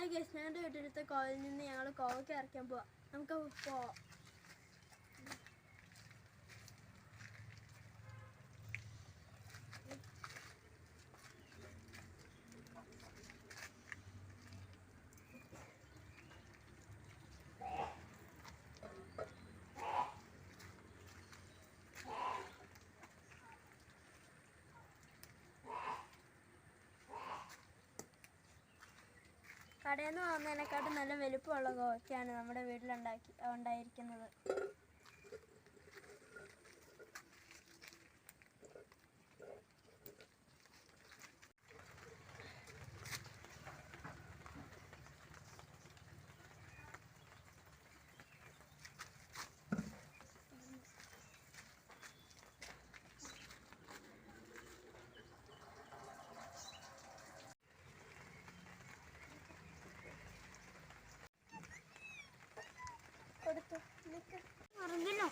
Hi guys, ഞങ്ങളുടെ വീട്ടിലത്തെ കോവിൽ നിന്ന് ഞങ്ങൾ കോവയ്ക്ക് അരയ്ക്കാൻ പോവാം. നമുക്ക് പോവാം. കടയിൽ നിന്ന് വാങ്ങുന്നതിനെക്കാട്ടും നല്ല വലുപ്പമുള്ള കോവയ്ക്കാണ് നമ്മുടെ വീട്ടിലുണ്ടായിരിക്കുന്നത്. മറന്നല്ലോ.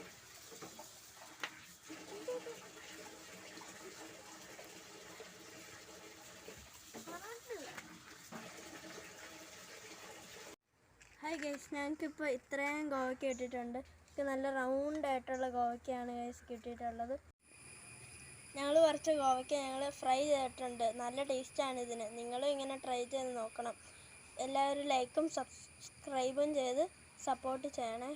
ഹായ് ഗൈസ്, ഞങ്ങൾക്കിപ്പോൾ ഇത്രയും കോവയ്ക്ക കിട്ടിയിട്ടുണ്ട്. നല്ല റൗണ്ട് ആയിട്ടുള്ള കോവയ്ക്കാണ് ഗൈസ് കിട്ടിയിട്ടുള്ളത്. ഞങ്ങൾ കുറച്ച് കോവയ്ക്ക ഞങ്ങൾ ഫ്രൈ ചെയ്തിട്ടുണ്ട്. നല്ല ടേസ്റ്റാണ് ഇതിന്. നിങ്ങളും ഇങ്ങനെ ട്രൈ ചെയ്ത് നോക്കണം. എല്ലാവരും ലൈക്കും സബ്സ്ക്രൈബും ചെയ്ത് സപ്പോർട്ട് ചെയ്യണേ.